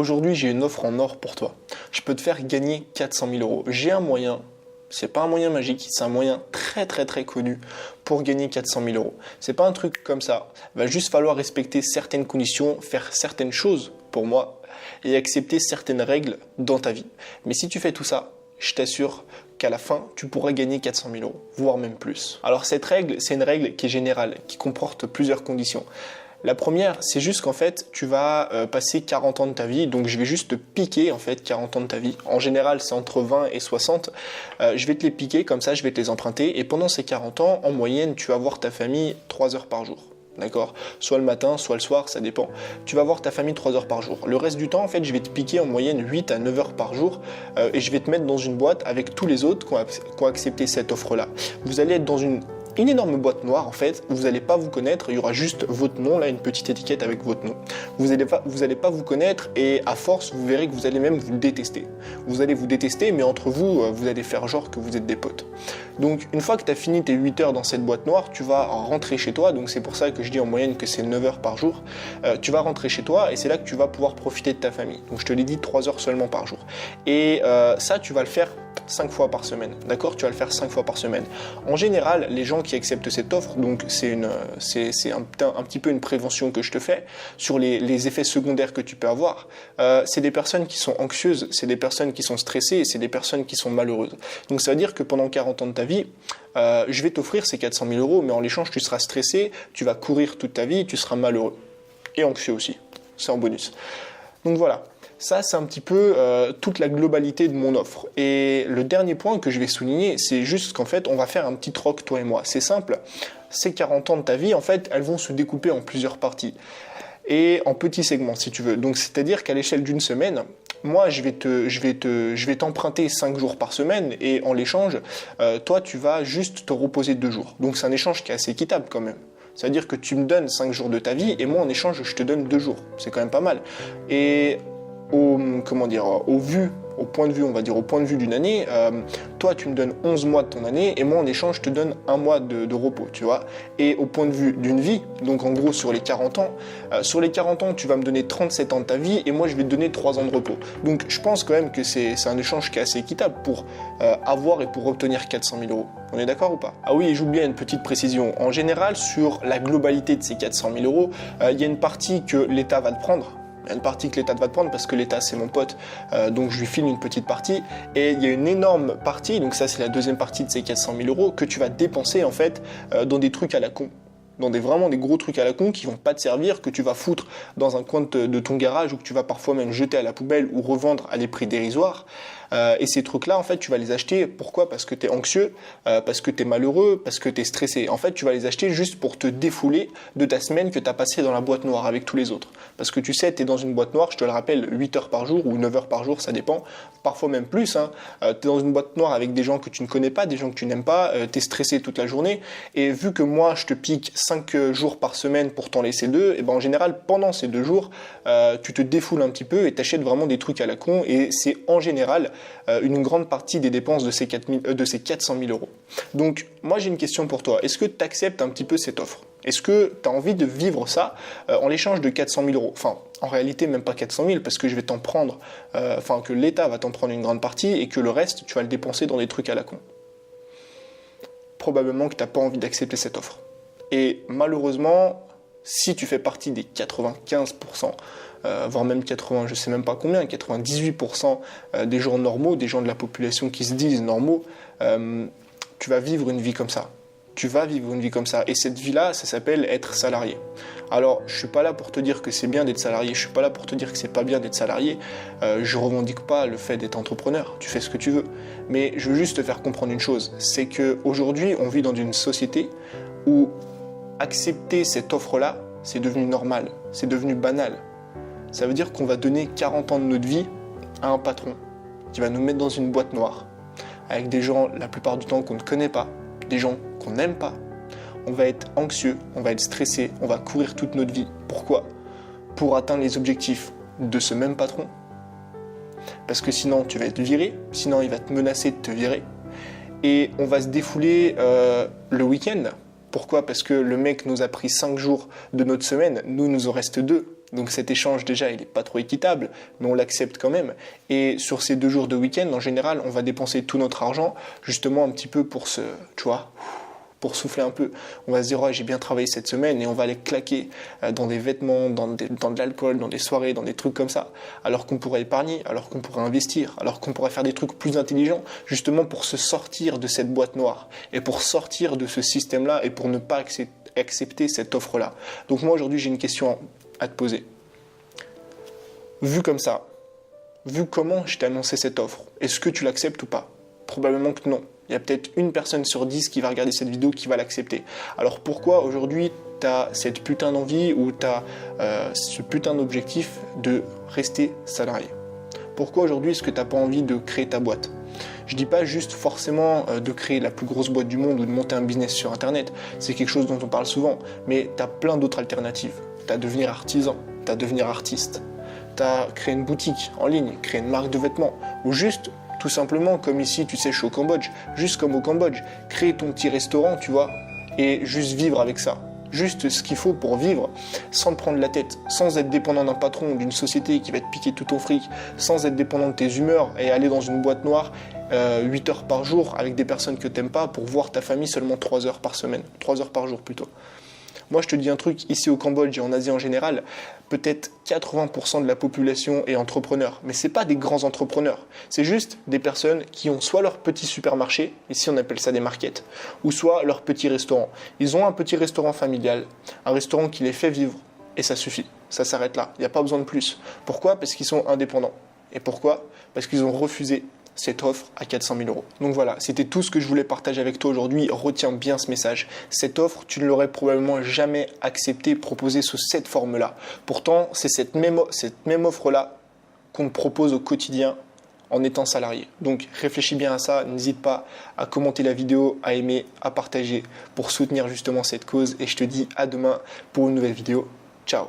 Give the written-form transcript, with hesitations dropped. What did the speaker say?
Aujourd'hui, j'ai une offre en or pour toi. Je peux te faire gagner 400 000 euros. J'ai un moyen, c'est pas un moyen magique, c'est un moyen très connu pour gagner 400 000 euros. C'est pas un truc comme ça. Il va juste falloir respecter certaines conditions, faire certaines choses pour moi et accepter certaines règles dans ta vie. Mais si tu fais tout ça, je t'assure qu'à la fin, tu pourras gagner 400 000 euros, voire même plus. Alors cette règle, c'est une règle qui est générale, qui comporte plusieurs conditions. La première, c'est juste qu'en fait, tu vas passer 40 ans de ta vie, donc je vais juste te piquer en fait 40 ans de ta vie. En général, c'est entre 20 et 60. Je vais te les piquer, comme ça, je vais te les emprunter. Et pendant ces 40 ans, en moyenne, tu vas voir ta famille 3 heures par jour. D'accord? Soit le matin, soit le soir, ça dépend. Tu vas voir ta famille 3 heures par jour. Le reste du temps, en fait, je vais te piquer en moyenne 8 à 9 heures par jour et je vais te mettre dans une boîte avec tous les autres qui ont accepté cette offre-là. Vous allez être dans une énorme boîte noire en fait, vous n'allez pas vous connaître, il y aura juste votre nom, là une petite étiquette avec votre nom. Vous n'allez pas vous connaître et à force vous verrez que vous allez même vous détester. Vous allez vous détester mais entre vous, vous allez faire genre que vous êtes des potes. Donc une fois que tu as fini tes 8 heures dans cette boîte noire, tu vas rentrer chez toi, donc c'est pour ça que je dis en moyenne que c'est 9 heures par jour. Tu vas rentrer chez toi et c'est là que tu vas pouvoir profiter de ta famille. Donc je te l'ai dit 3 heures seulement par jour. Et ça tu vas le faire 5 fois par semaine, d'accord? Tu vas le faire 5 fois par semaine. En général, les gens qui acceptent cette offre, donc c'est un petit peu une prévention que je te fais sur les effets secondaires que tu peux avoir. C'est des personnes qui sont anxieuses, c'est des personnes qui sont stressées et c'est des personnes qui sont malheureuses. Donc ça veut dire que pendant 40 ans de ta vie, je vais t'offrir ces 400 000 euros, mais en l'échange, tu seras stressé, tu vas courir toute ta vie, tu seras malheureux. Et anxieux aussi, c'est en bonus. Donc voilà. Ça, c'est un petit peu toute la globalité de mon offre. Et le dernier point que je vais souligner, c'est juste qu'en fait, on va faire un petit troc, toi et moi. C'est simple, ces 40 ans de ta vie, en fait, elles vont se découper en plusieurs parties. Et en petits segments, si tu veux. Donc, c'est-à-dire qu'à l'échelle d'une semaine, moi, je vais t'emprunter 5 jours par semaine et en l'échange, toi, tu vas juste te reposer 2 jours. Donc, c'est un échange qui est assez équitable quand même. C'est-à-dire que tu me donnes 5 jours de ta vie et moi, en échange, je te donne 2 jours. C'est quand même pas mal. Et au point de vue d'une année, toi tu me donnes 11 mois de ton année et moi en échange je te donne 1 mois de repos, tu vois. Et au point de vue d'une vie, donc en gros sur les 40 ans, tu vas me donner 37 ans de ta vie et moi je vais te donner 3 ans de repos. Donc je pense quand même que c'est un échange qui est assez équitable pour avoir et pour obtenir 400 000 euros. On est d'accord ou pas? Ah oui, et j'oublie une petite précision. En général, sur la globalité de ces 400 000 euros, il y a une partie que l'État va te prendre. Il y a une partie que l'État va te prendre parce que l'État c'est mon pote, donc je lui file une petite partie. Et il y a une énorme partie, donc ça c'est la deuxième partie de ces 400 000 euros, que tu vas dépenser en fait dans des trucs à la con. Dans vraiment des gros trucs à la con qui vont pas te servir, que tu vas foutre dans un coin de ton garage ou que tu vas parfois même jeter à la poubelle ou revendre à des prix dérisoires. Et ces trucs-là, en fait, tu vas les acheter. Pourquoi? Parce que tu es anxieux, parce que tu es malheureux, parce que tu es stressé. En fait, tu vas les acheter juste pour te défouler de ta semaine que tu as passée dans la boîte noire avec tous les autres. Parce que tu sais, tu es dans une boîte noire, je te le rappelle, 8 heures par jour ou 9 heures par jour, ça dépend. Parfois même plus. Tu es dans une boîte noire avec des gens que tu ne connais pas, des gens que tu n'aimes pas, tu es stressé toute la journée. Et vu que moi, je te pique 5 jours par semaine pour t'en laisser 2, et ben en général, pendant ces 2 jours, tu te défoules un petit peu et t'achètes vraiment des trucs à la con. Et c'est en général une grande partie des dépenses de ces 400 000 euros. Donc, moi, j'ai une question pour toi. Est-ce que tu acceptes un petit peu cette offre? Est-ce que tu as envie de vivre ça en l'échange de 400 000 euros? Enfin, en réalité, même pas 400 000, parce que je vais t'en prendre, que l'État va t'en prendre une grande partie et que le reste, tu vas le dépenser dans des trucs à la con. Probablement que tu n'as pas envie d'accepter cette offre. Et malheureusement, si tu fais partie des 95%, voire même 80, je sais même pas combien, 98% des gens normaux, des gens de la population qui se disent normaux, tu vas vivre une vie comme ça. Tu vas vivre une vie comme ça. Et cette vie-là, ça s'appelle être salarié. Alors, je suis pas là pour te dire que c'est bien d'être salarié, je suis pas là pour te dire que c'est pas bien d'être salarié. Je revendique pas le fait d'être entrepreneur, tu fais ce que tu veux. Mais je veux juste te faire comprendre une chose, c'est qu'aujourd'hui, on vit dans une société où accepter cette offre-là, c'est devenu normal, c'est devenu banal. Ça veut dire qu'on va donner 40 ans de notre vie à un patron qui va nous mettre dans une boîte noire avec des gens, la plupart du temps, qu'on ne connaît pas, des gens qu'on n'aime pas. On va être anxieux, on va être stressé, on va courir toute notre vie. Pourquoi? Pour atteindre les objectifs de ce même patron. Parce que sinon, tu vas être viré, sinon il va te menacer de te virer. Et on va se défouler le week-end. Pourquoi? Parce que le mec nous a pris 5 jours de notre semaine, nous en reste 2. Donc cet échange déjà il n'est pas trop équitable, mais on l'accepte quand même. Et sur ces 2 jours de week-end, en général, on va dépenser tout notre argent justement un petit peu pour pour souffler un peu. On va se dire, ouais, j'ai bien travaillé cette semaine et on va aller claquer dans des vêtements, dans de l'alcool, dans des soirées, dans des trucs comme ça. Alors qu'on pourrait épargner, alors qu'on pourrait investir, alors qu'on pourrait faire des trucs plus intelligents, justement pour se sortir de cette boîte noire et pour sortir de ce système-là et pour ne pas accepter cette offre-là. Donc moi aujourd'hui, j'ai une question à te poser. Vu comme ça, vu comment je t'ai annoncé cette offre, est-ce que tu l'acceptes ou pas? Probablement que non. Il y a peut-être une personne sur 10 qui va regarder cette vidéo qui va l'accepter. Alors pourquoi aujourd'hui tu as cette putain d'envie ou tu as ce putain d'objectif de rester salarié? Pourquoi aujourd'hui est-ce que tu n'as pas envie de créer ta boîte? Je dis pas juste forcément de créer la plus grosse boîte du monde ou de monter un business sur internet, c'est quelque chose dont on parle souvent, mais tu as plein d'autres alternatives. Tu as devenir artisan, tu as devenir artiste, tu as créé une boutique en ligne, créer une marque de vêtements, ou juste tout simplement, comme ici, tu sais, je suis au Cambodge, juste comme au Cambodge, créer ton petit restaurant, tu vois, et juste vivre avec ça. Juste ce qu'il faut pour vivre, sans te prendre la tête, sans être dépendant d'un patron ou d'une société qui va te piquer tout ton fric, sans être dépendant de tes humeurs et aller dans une boîte noire 8 heures par jour avec des personnes que tu n'aimes pas pour voir ta famille seulement 3 heures par semaine, 3 heures par jour plutôt. Moi, je te dis un truc, ici au Cambodge et en Asie en général, peut-être 80% de la population est entrepreneur. Mais ce n'est pas des grands entrepreneurs. C'est juste des personnes qui ont soit leur petit supermarché, ici on appelle ça des markets, ou soit leur petit restaurant. Ils ont un petit restaurant familial, un restaurant qui les fait vivre, et ça suffit. Ça s'arrête là. Il n'y a pas besoin de plus. Pourquoi? Parce qu'ils sont indépendants. Et pourquoi? Parce qu'ils ont refusé cette offre à 400 000 euros. Donc voilà, c'était tout ce que je voulais partager avec toi aujourd'hui. Retiens bien ce message. Cette offre, tu ne l'aurais probablement jamais acceptée, proposée sous cette forme-là. Pourtant, c'est cette même offre-là qu'on te propose au quotidien en étant salarié. Donc réfléchis bien à ça. N'hésite pas à commenter la vidéo, à aimer, à partager pour soutenir justement cette cause. Et je te dis à demain pour une nouvelle vidéo. Ciao!